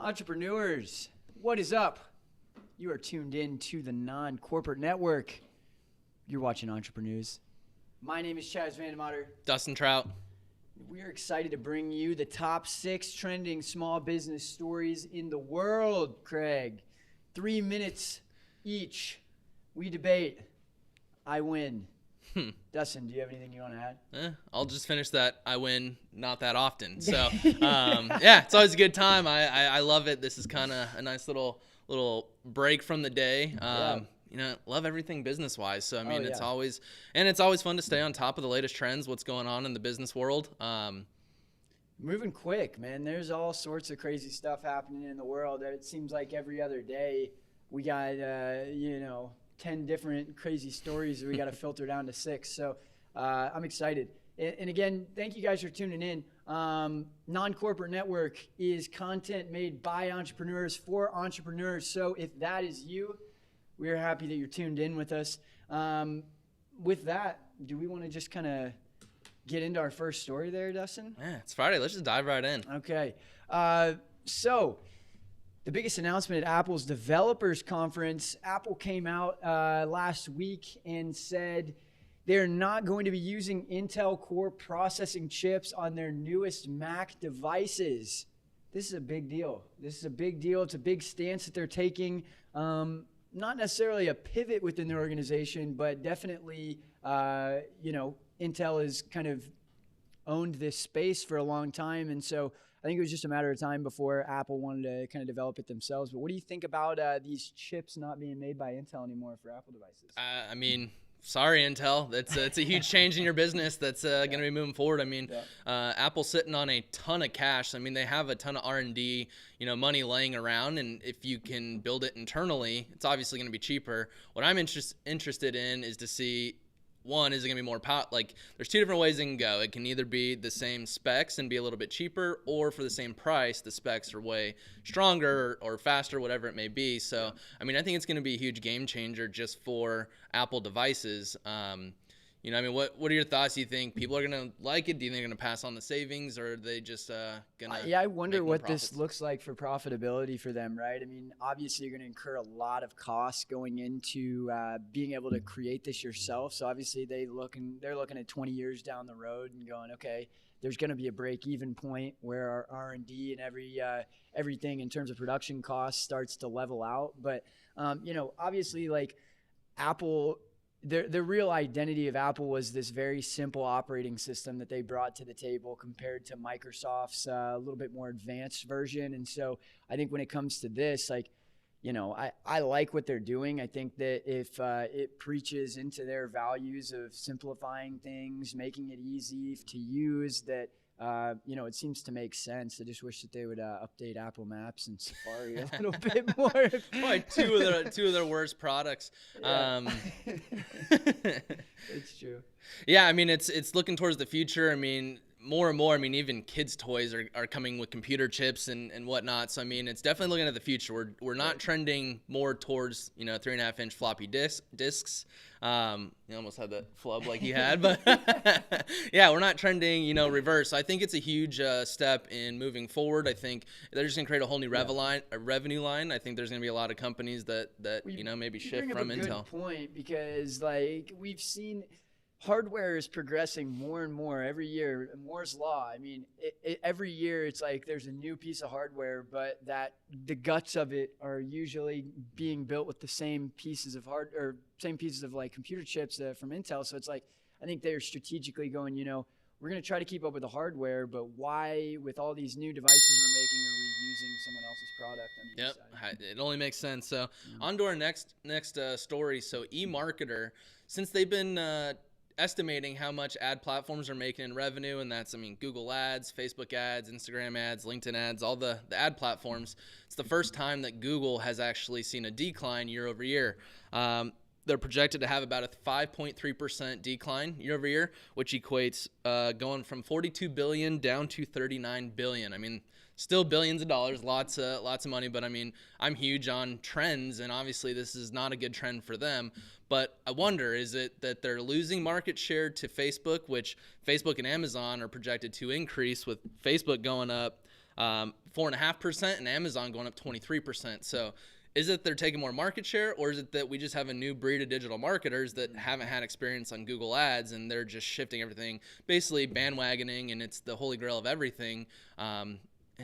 Entrepreneurs, what is up? You are tuned in to the Non-Corporate Network. You're watching Entreprenews. My name is Chaz Vandemotter. Dustin Trout. We are excited to bring you the top 6 trending small business stories in the world, Craig. 3 minutes each. We debate. I win. Dustin, do you have anything you want to add? I'll just finish that. I win not that often. So, yeah, it's always a good time. I love it. This is kind of a nice little break from the day. You know, love everything business-wise. So, I mean, it's always fun to stay on top of the latest trends, what's going on in the business world. Moving quick, man. There's all sorts of crazy stuff happening in the world. It seems like every other day we got, 10 different crazy stories that we got to filter down to 6. So I'm excited. And again, thank you guys for tuning in. Non-Corporate Network is content made by entrepreneurs for entrepreneurs. So if that is you, we are happy that you're tuned in with us. With that, do we want to just kind of get into our first story there, Dustin? Yeah, it's Friday. Let's just dive right in. Okay. So the biggest announcement at Apple's developers conference, Apple came out last week and said they're not going to be using Intel Core processing chips on their newest Mac devices. This is a big deal. It's a big stance that they're taking. Not necessarily a pivot within their organization, but definitely, Intel has kind of owned this space for a long time. And so I think it was just a matter of time before Apple wanted to kind of develop it themselves. But what do you think about these chips not being made by Intel anymore for Apple devices? I mean, sorry, Intel. It's a huge change in your business that's going to be moving forward. I mean, Apple's sitting on a ton of cash. I mean, they have a ton of R&D, money laying around. And if you can build it internally, it's obviously going to be cheaper. What I'm interested in is to see, one, is it going to be more power? Like, there's 2 different ways it can go. It can either be the same specs and be a little bit cheaper, or for the same price, the specs are way stronger or faster, whatever it may be. So, I mean, I think it's going to be a huge game changer just for Apple devices. What are your thoughts? Do you think people are going to like it? Do you think they're going to pass on the savings, or are they just going to I wonder what this looks like for profitability for them, right? I mean, obviously you're going to incur a lot of costs going into being able to create this yourself. So obviously they're looking at 20 years down the road and going, okay, there's going to be a break-even point where our R&D and everything in terms of production costs starts to level out. But obviously, like, Apple, the real identity of Apple was this very simple operating system that they brought to the table compared to Microsoft's a little bit more advanced version. And so I think when it comes to this, I like what they're doing. I think that if it preaches into their values of simplifying things, making it easy to use, that it seems to make sense. I just wish that they would update Apple Maps and Safari a little bit more. Probably two of their worst products. Yeah. It's true. Yeah, I mean, it's looking towards the future. I mean, more and more, I mean, even kids' toys are coming with computer chips and whatnot. So, I mean, it's definitely looking at the future. We're not trending more towards, 3.5-inch floppy disks. You almost had that flub like you had, but yeah, we're not trending, reverse. So I think it's a huge step in moving forward. I think they're just going to create a whole new revenue line. I think there's going to be a lot of companies that maybe shift from Intel. Good point, because we've seen hardware is progressing more and more every year. Moore's law. I mean, every year it's like there's a new piece of hardware, but that the guts of it are usually being built with the same pieces of computer chips from Intel. So it's like, I think they're strategically going, we're going to try to keep up with the hardware, but why, with all these new devices we're making, are we using someone else's product on the side? It only makes sense. So on to our next story. So eMarketer, since they've been estimating how much ad platforms are making in revenue, and that's, Google ads, Facebook ads, Instagram ads, LinkedIn ads, all the ad platforms. It's the first time that Google has actually seen a decline year over year. They're projected to have about a 5.3% decline year over year, which equates going from 42 billion down to 39 billion. I mean, still billions of dollars, lots of money, but I'm huge on trends, and obviously this is not a good trend for them. But I wonder, is it that they're losing market share to Facebook, which Facebook and Amazon are projected to increase, with Facebook going up 4.5%, and Amazon going up 23%. So is it they're taking more market share, or is it that we just have a new breed of digital marketers that haven't had experience on Google Ads and they're just shifting everything, basically bandwagoning, and it's the holy grail of everything, and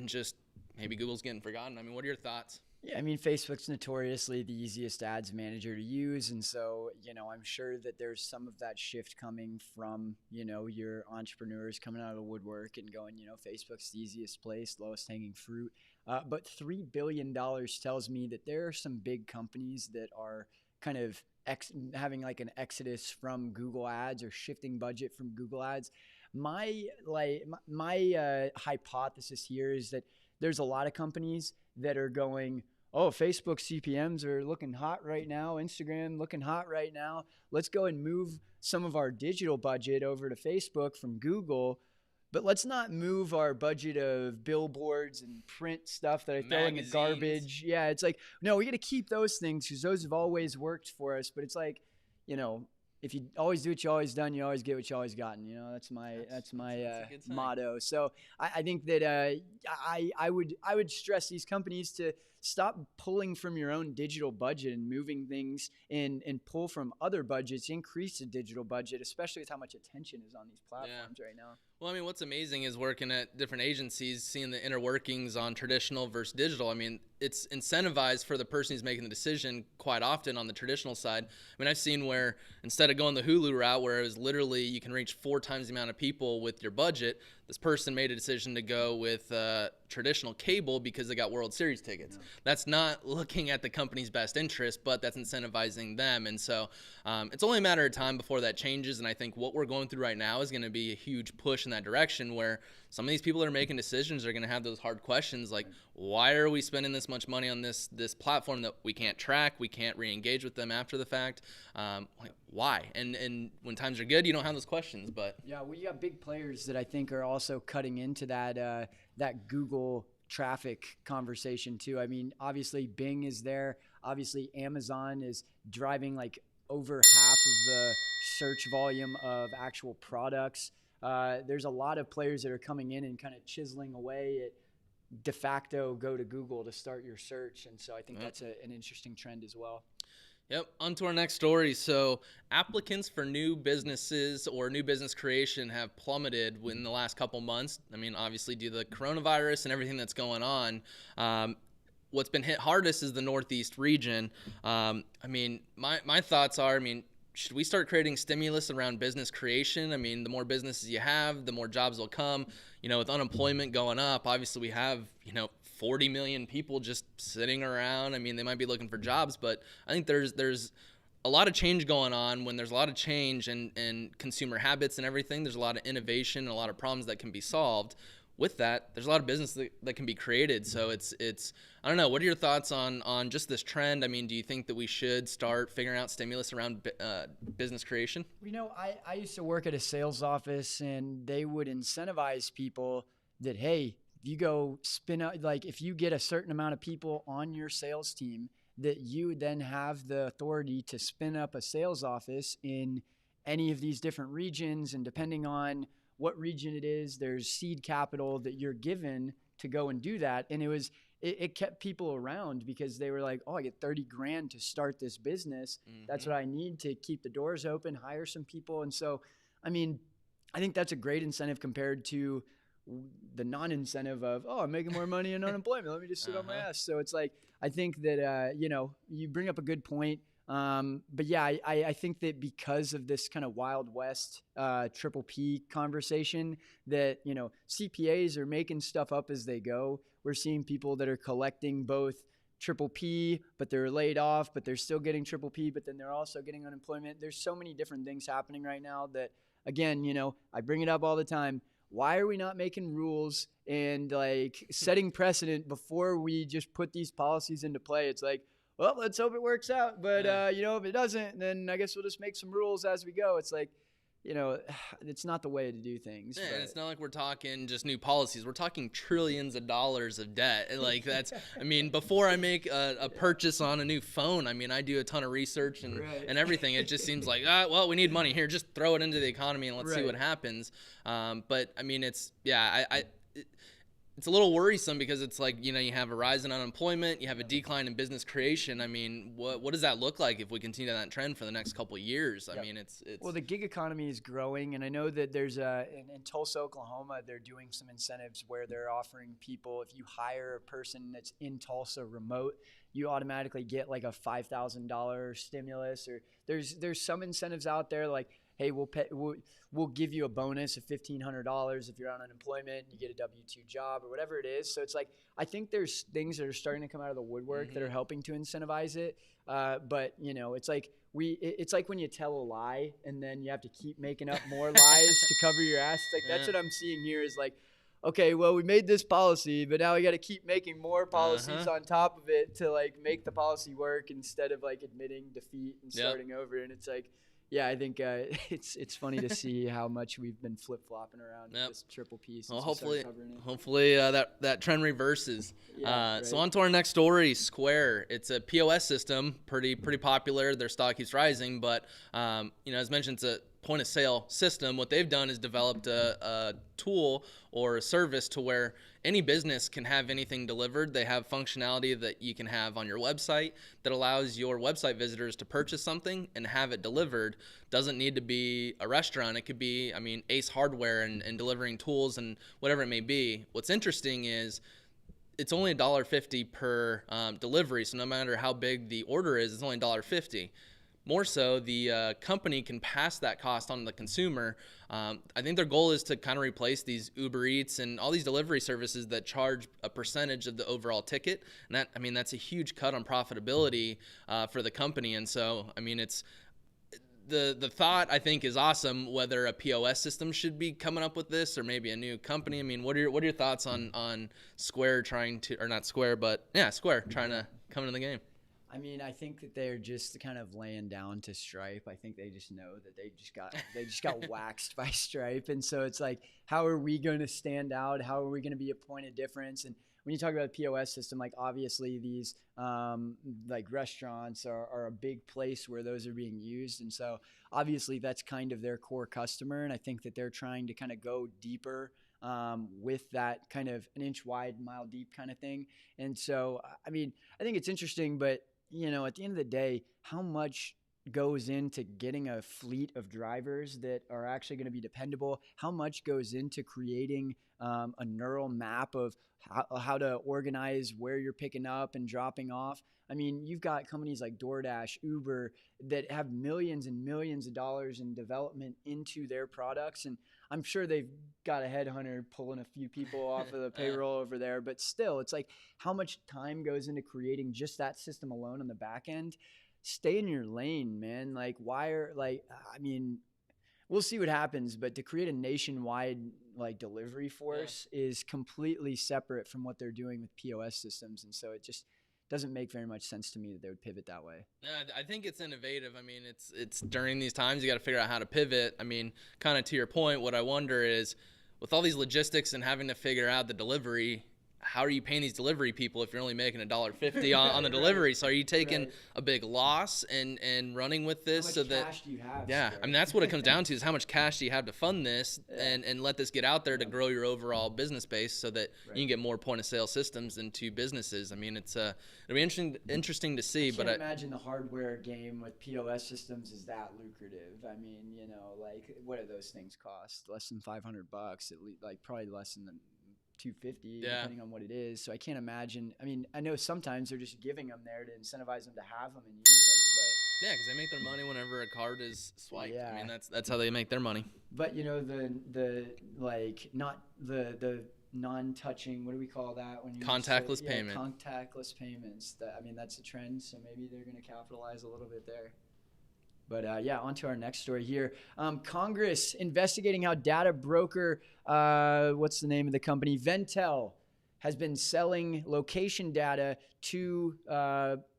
just maybe Google's getting forgotten? I mean, what are your thoughts? Yeah, I mean, Facebook's notoriously the easiest ads manager to use. And so, I'm sure that there's some of that shift coming from, your entrepreneurs coming out of the woodwork and going, Facebook's the easiest place, lowest hanging fruit. But $3 billion tells me that there are some big companies that are kind of having like an exodus from Google Ads or shifting budget from Google Ads. My hypothesis here is that there's a lot of companies that are going, oh, Facebook CPMs are looking hot right now. Instagram looking hot right now. Let's go and move some of our digital budget over to Facebook from Google. But let's not move our budget of billboards and print stuff that I throw in the garbage. Yeah, it's like, no, we got to keep those things because those have always worked for us. But it's like, if you always do what you always done, you always get what you always gotten. That's my motto. So I think that I would stress these companies to stop pulling from your own digital budget and moving things and pull from other budgets, increase the digital budget, especially with how much attention is on these platforms right now. Well, I mean, what's amazing is working at different agencies, seeing the inner workings on traditional versus digital. I mean, it's incentivized for the person who's making the decision quite often on the traditional side. I mean, I've seen where instead of going the Hulu route, where it was literally you can reach 4 times the amount of people with your budget, this person made a decision to go with traditional cable because they got World Series tickets. Yeah. That's not looking at the company's best interest, but that's incentivizing them. And so it's only a matter of time before that changes. And I think what we're going through right now is going to be a huge push in that direction, where some of these people that are making decisions are going to have those hard questions like, why are we spending this much money on this platform that we can't track, we can't re-engage with them after the fact? Why? And when times are good, you don't have those questions. But yeah, well, you got big players that I think are also cutting into that Google traffic conversation too. I mean, obviously Bing is there. Obviously Amazon is driving like over half of the search volume of actual products. There's a lot of players that are coming in and kind of chiseling away at de facto go to Google to start your search. And so I think that's an interesting trend as well. Yep. On to our next story. So applicants for new businesses or new business creation have plummeted in the last couple months. I mean, obviously due to the coronavirus and everything that's going on. What's been hit hardest is the Northeast region. I mean, my thoughts are, should we start creating stimulus around business creation? I mean, the more businesses you have, the more jobs will come. With unemployment going up, obviously we have, 40 million people just sitting around. I mean, they might be looking for jobs, but I think there's a lot of change going on. When there's a lot of change and consumer habits and everything, there's a lot of innovation and a lot of problems that can be solved. With that, there's a lot of business that can be created. So it's I don't know. What are your thoughts on just this trend? I mean, do you think that we should start figuring out stimulus around business creation? I used to work at a sales office, and they would incentivize people that, hey, if you go spin up, like if you get a certain amount of people on your sales team, that you then have the authority to spin up a sales office in any of these different regions. And depending on what region it is, there's seed capital that you're given to go and do that. And it kept people around because they were like, oh, I get 30 grand to start this business. Mm-hmm. That's what I need to keep the doors open, hire some people. And so, I think that's a great incentive compared to the non-incentive of, oh, I'm making more money in unemployment. Let me just sit on my ass. So it's like, I think that, you bring up a good point. But yeah, I think that because of this kind of Wild West, triple P conversation that, CPAs are making stuff up as they go. We're seeing people that are collecting both triple P, but they're laid off, but they're still getting triple P, but then they're also getting unemployment. There's so many different things happening right now that, again, I bring it up all the time. Why are we not making rules and like setting precedent before we just put these policies into play? It's like, well, let's hope it works out. But, if it doesn't, then I guess we'll just make some rules as we go. It's like, it's not the way to do things. Yeah, and it's not like we're talking just new policies. We're talking trillions of dollars of debt. Like that's, before I make a purchase on a new phone, I do a ton of research and everything. It just seems like, we need money here. Just throw it into the economy and let's see what happens. But it's, it's a little worrisome because it's like, you know, you have a rise in unemployment, you have a decline in business creation. I mean, what does that look like if we continue that trend for the next couple of years? I mean, it's well, the gig economy is growing, and I know that there's in Tulsa, Oklahoma, they're doing some incentives where they're offering people, if you hire a person that's in Tulsa remote, you automatically get like a $5,000 stimulus, or there's some incentives out there like, hey, we'll give you a bonus of $1,500 if you're on unemployment and you get a W-2 job or whatever it is. So it's like, I think there's things that are starting to come out of the woodwork that are helping to incentivize it. But you know, it's like when you tell a lie and then you have to keep making up more lies to cover your ass. It's like, that's what I'm seeing here is like, okay, well, we made this policy, but now we got to keep making more policies on top of it to like make the policy work instead of like admitting defeat and starting over. And it's like, yeah, I think it's funny to see how much we've been flip-flopping around with this triple piece. Well, hopefully that trend reverses. So on to our next story, Square. It's a POS system, pretty popular. Their stock keeps rising, but you know, as mentioned, it's a point of sale system. What they've done is developed a tool or a service to where any business can have anything delivered. They have functionality that you can have on your website that allows your website visitors to purchase something and have it delivered. Doesn't need to be a restaurant. It could be, I mean, Ace Hardware and delivering tools and whatever it may be. What's interesting is it's only $1.50 per delivery. So no matter how big the order is, it's only $1.50. More so, the company can pass that cost on to the consumer. I think their goal is to kind of replace these Uber Eats and all these delivery services that charge a percentage of the overall ticket. And that, I mean, that's a huge cut on profitability for the company. And so, I mean, it's the thought, I think, is awesome. Whether a POS system should be coming up with this or maybe a new company. I mean, what are your thoughts on Square trying to, or not Square, but yeah, Square trying to come into the game? I mean, I think that they're just kind of laying down to Stripe. I think they just know that they just got waxed by Stripe, and so it's like, how are we going to stand out? How are we going to be a point of difference? And when you talk about a POS system, like obviously these like restaurants are a big place where those are being used, and so obviously that's kind of their core customer. And I think that they're trying to kind of go deeper with that kind of an inch wide, mile deep kind of thing. And so, I mean, I think it's interesting, but you know, at the end of the day, how much goes into getting a fleet of drivers that are actually going to be dependable? How much goes into creating a neural map of how to organize where you're picking up and dropping off? I mean, you've got companies like DoorDash, Uber that have millions and millions of dollars in development into their products. And I'm sure they've got a headhunter pulling a few people off of the payroll over there. But still, it's like, how much time goes into creating just that system alone on the back end? Stay in your lane, man. Like, I mean, we'll see what happens. But to create a nationwide like delivery force is completely separate from what they're doing with POS systems. And so it just doesn't make very much sense to me that they would pivot that way. I think it's innovative. I mean, it's during these times you got to figure out how to pivot. I mean, kind of to your point, what I wonder is with all these logistics and having to figure out the delivery, how are you paying these delivery people if you're only making $1.50 on the delivery? So are you taking a big loss and running with this? How much cash do you have? Yeah, I mean, that's what it comes down to is how much cash do you have to fund this and let this get out there to grow your overall business base so that you can get more point of sale systems into businesses. I mean, it'll be interesting to see. I can't imagine the hardware game with POS systems is that lucrative. I mean, you know, like what do those things cost? Less than $500, at least, like probably less than $250 depending on what it is. So I can't imagine. I mean, I know sometimes they're just giving them there to incentivize them to have them and use them, but because they make their money whenever a card is swiped. Yeah. I mean, that's how they make their money. But you know, the like not the non-touching, what do we call that when you contactless payment? Contactless payments. I mean, that's a trend, so maybe they're going to capitalize a little bit there. But on to our next story here. Congress investigating how data broker, what's the name of the company? Ventel has been selling location data to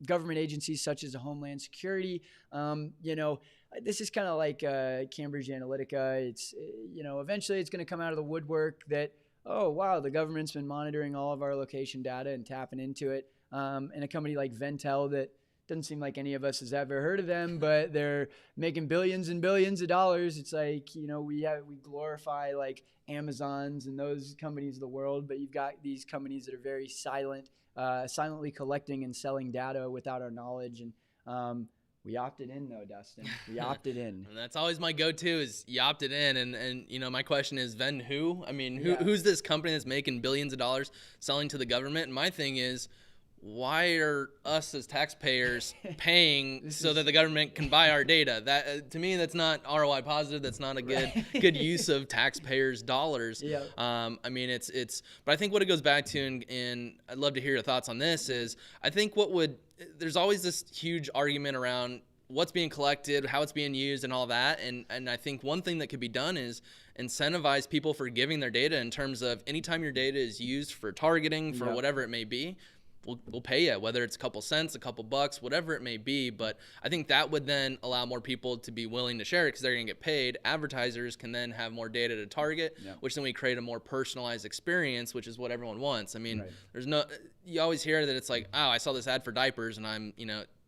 government agencies such as the Homeland Security. You know, this is kind of like Cambridge Analytica. It's, you know, eventually it's going to come out of the woodwork that, oh, wow, the government's been monitoring all of our location data and tapping into it. And a company like Ventel that doesn't seem like any of us has ever heard of them, but they're making billions and billions of dollars. It's like, we glorify like Amazons and those companies of the world, but you've got these companies that are very silently collecting and selling data without our knowledge. And we opted in though, Dustin. We opted in. And that's always my go-to is you opted in. And my question is, then who? I mean, who's this company that's making billions of dollars selling to the government? And my thing is, why are us as taxpayers paying so that the government can buy our data? That to me, that's not ROI positive. That's not a good use of taxpayers' dollars. Yeah. I mean, but I think what it goes back to, and I'd love to hear your thoughts on this, is I think there's always this huge argument around what's being collected, how it's being used, and all that. And I think one thing that could be done is incentivize people for giving their data in terms of anytime your data is used for targeting, for whatever it may be, we'll pay you, whether it's a couple cents, a couple bucks, whatever it may be. But I think that would then allow more people to be willing to share it because they're going to get paid. Advertisers can then have more data to target, which then we create a more personalized experience, which is what everyone wants. I mean, you always hear that it's like, oh, I saw this ad for diapers and I'm,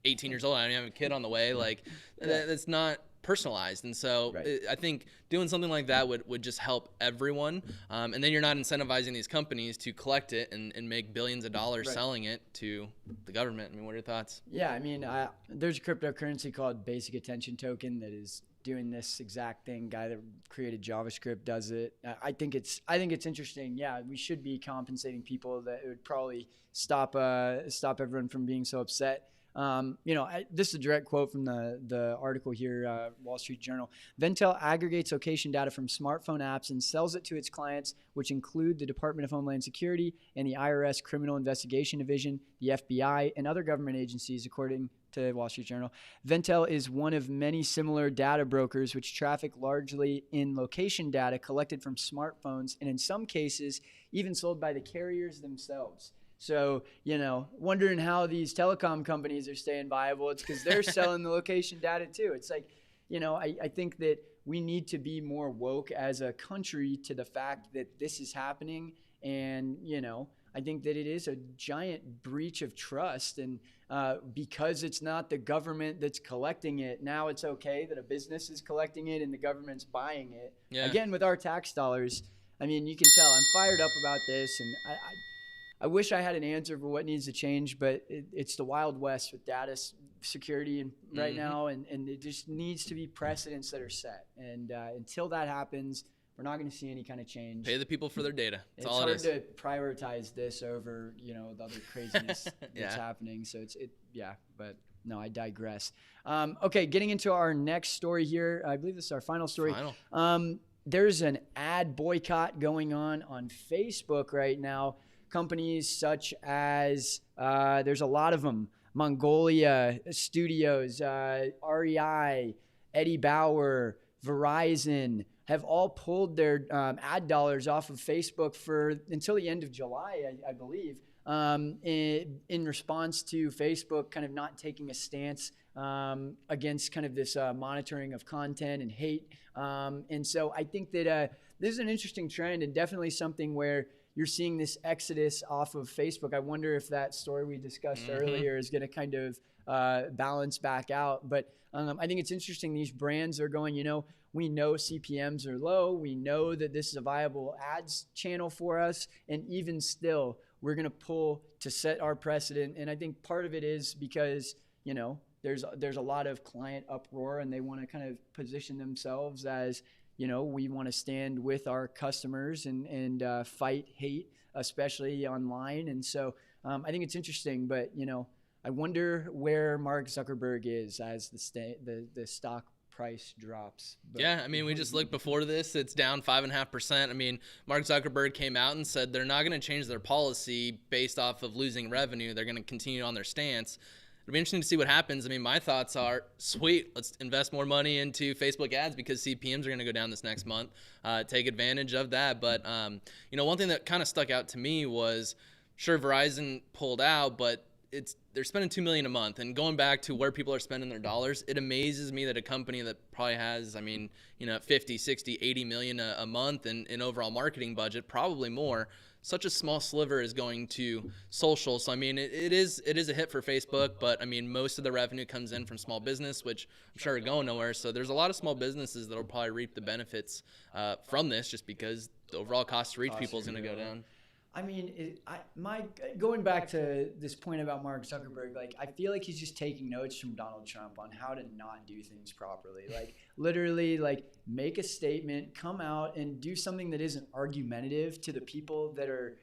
18 years old. I don't even have a kid on the way. Like that's not personalized. And so I think doing something like that would just help everyone. And then you're not incentivizing these companies to collect it and make billions of dollars selling it to the government. I mean, what are your thoughts? Yeah, I mean, there's a cryptocurrency called Basic Attention Token that is doing this exact thing. Guy that created JavaScript does it. I think it's interesting. Yeah, we should be compensating people. That it would probably stop everyone from being so upset. This is a direct quote from the article here, Wall Street Journal. Ventel aggregates location data from smartphone apps and sells it to its clients, which include the Department of Homeland Security and the IRS Criminal Investigation Division, the FBI, and other government agencies, according to Wall Street Journal. Ventel is one of many similar data brokers which traffic largely in location data collected from smartphones and in some cases even sold by the carriers themselves. So, wondering how these telecom companies are staying viable, it's because they're selling the location data too. It's like, I think that we need to be more woke as a country to the fact that this is happening. And, I think that it is a giant breach of trust. And because it's not the government that's collecting it, now it's okay that a business is collecting it and the government's buying it. Yeah. Again, with our tax dollars, I mean, you can tell I'm fired up about this. And I wish I had an answer for what needs to change, but it's the Wild West with data security right now, and it just needs to be precedents that are set. And until that happens, we're not going to see any kind of change. Pay the people for their data. That's all it is. It's hard to prioritize this over, the other craziness that's happening. So but no, I digress. Okay, getting into our next story here. I believe this is our final story. There's an ad boycott going on Facebook right now. Companies such as, there's a lot of them, Mongolia Studios, REI, Eddie Bauer, Verizon, have all pulled their ad dollars off of Facebook until the end of July, I believe, in response to Facebook kind of not taking a stance against kind of this monitoring of content and hate. And so I think that this is an interesting trend and definitely something where you're seeing this exodus off of Facebook. I wonder if that story we discussed earlier is going to kind of balance back out. But I think it's interesting. These brands are going, we know CPMs are low. We know that this is a viable ads channel for us. And even still, we're going to pull to set our precedent. And I think part of it is because, there's a lot of client uproar and they want to kind of position themselves as, we want to stand with our customers and fight hate, especially online. And so I think it's interesting, but, I wonder where Mark Zuckerberg is as the stock price drops. But, yeah, I mean, we just looked before this. It's down 5.5%. I mean, Mark Zuckerberg came out and said they're not going to change their policy based off of losing revenue. They're going to continue on their stance. It'll be interesting to see what happens. I mean, my thoughts are, sweet, let's invest more money into Facebook ads because CPMs are going to go down this next month. Take advantage of that. But, one thing that kind of stuck out to me was, sure, Verizon pulled out, but they're spending $2 million a month. And going back to where people are spending their dollars, it amazes me that a company that probably has, 50, 60, 80 million a month in overall marketing budget, probably more, such a small sliver is going to social. So I mean, it is a hit for Facebook, but I mean, most of the revenue comes in from small business, which I'm sure are going nowhere. So there's a lot of small businesses that will probably reap the benefits from this, just because the overall cost to reach people is going to go down. I mean, going back to this point about Mark Zuckerberg, like, I feel like he's just taking notes from Donald Trump on how to not do things properly. Like, literally, like, make a statement, come out and do something that isn't argumentative to the people that are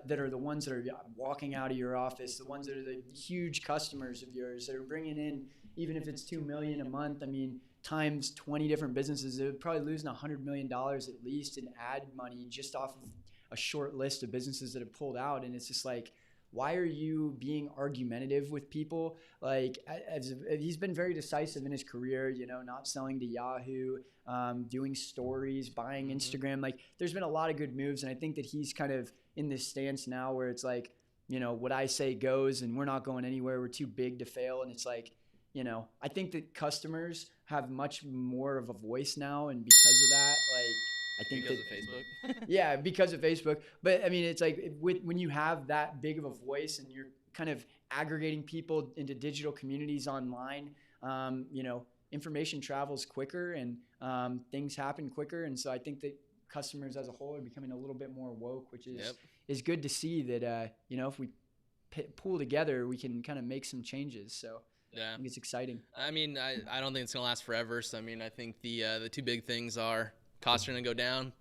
the ones that are walking out of your office, the ones that are the huge customers of yours that are bringing in, even if it's $2 million a month. I mean, times 20 different businesses, they're probably losing $100 million at least in ad money just off of a short list of businesses that have pulled out. And it's just like, why are you being argumentative with people? Like, he's been very decisive in his career, you know, not selling to Yahoo, doing stories, buying Instagram. Like, there's been a lot of good moves. And I think that he's kind of in this stance now where it's like, you know, what I say goes and we're not going anywhere. We're too big to fail. And it's like, you know, I think that customers have much more of a voice now. And because of that, like, I think because of Facebook. Yeah, because of Facebook. But I mean, it's like when you have that big of a voice and you're kind of aggregating people into digital communities online, you know, information travels quicker and things happen quicker. And so I think that customers as a whole are becoming a little bit more woke, which is good to see that, you know, if we pull together, we can kind of make some changes. So yeah, I think it's exciting. I mean, I don't think it's going to last forever. So, I mean, I think the two big things are costs are going to go down,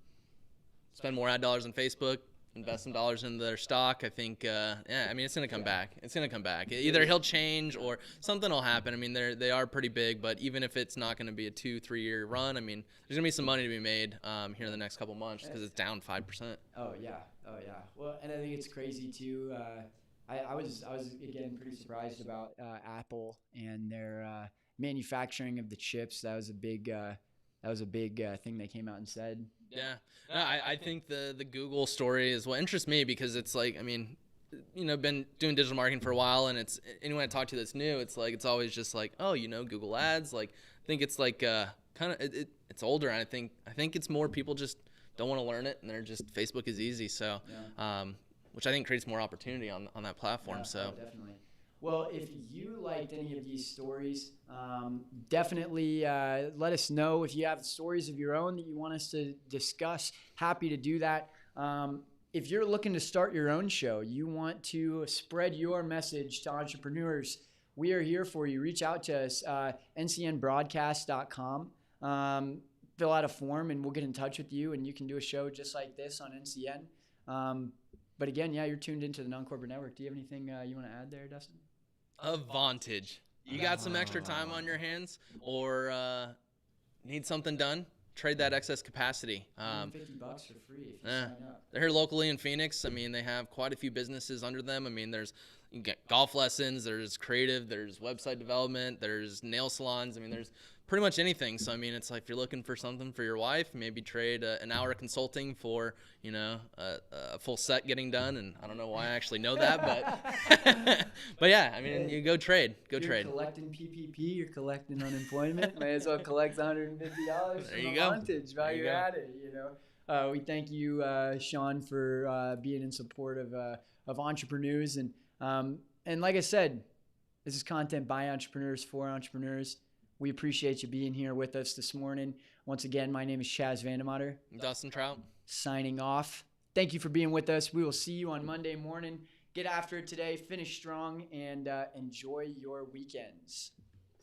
spend more ad dollars on Facebook, invest some dollars into their stock. I think, I mean, it's going to come back. It's going to come back. Either he'll change or something will happen. I mean, they are pretty big, but even if it's not going to be a 2-3 year run, I mean, there's going to be some money to be made here in the next couple months because it's down 5%. Oh, yeah. Well, and I think it's crazy, too. I was again, pretty surprised about Apple and their manufacturing of the chips. That was a big thing they came out and said. Yeah. No, I think the Google story is what interests me because it's like, I mean, you know, been doing digital marketing for a while, and it's anyone I talk to that's new, it's like, it's always just like, oh, you know, Google Ads. Like, I think it's like kind of it's older, and I think it's more people just don't want to learn it, and they're just, Facebook is easy. So, which I think creates more opportunity on that platform. Yeah, so definitely. Well, if you liked any of these stories, definitely let us know. If you have stories of your own that you want us to discuss, happy to do that. If you're looking to start your own show, you want to spread your message to entrepreneurs, we are here for you. Reach out to us, ncnbroadcast.com. Fill out a form and we'll get in touch with you, and you can do a show just like this on NCN. But again, yeah, you're tuned into the Non-Corporate Network. Do you have anything you want to add there, Dustin? Advantage. You got some extra time on your hands or need something done? Trade that excess capacity. $50 for free if you sign up. They're here locally in Phoenix. I mean, they have quite a few businesses under them. I mean, you can get golf lessons, there's creative, there's website development, there's nail salons. I mean, there's pretty much anything. So, I mean, it's like if you're looking for something for your wife, maybe trade an hour consulting for, you know, a full set getting done. And I don't know why I actually know that, but but yeah, I mean, you go trade. You're collecting PPP, you're collecting unemployment. May as well collect $150 from Advantage while you're at it, you know. We thank you, Sean, for being in support of Entreprenews. And like I said, this is content by entrepreneurs for entrepreneurs. We appreciate you being here with us this morning. Once again, my name is Chaz Vandemotter. Dustin Trout. Signing off. Thank you for being with us. We will see you on Monday morning. Get after it today. Finish strong and enjoy your weekends.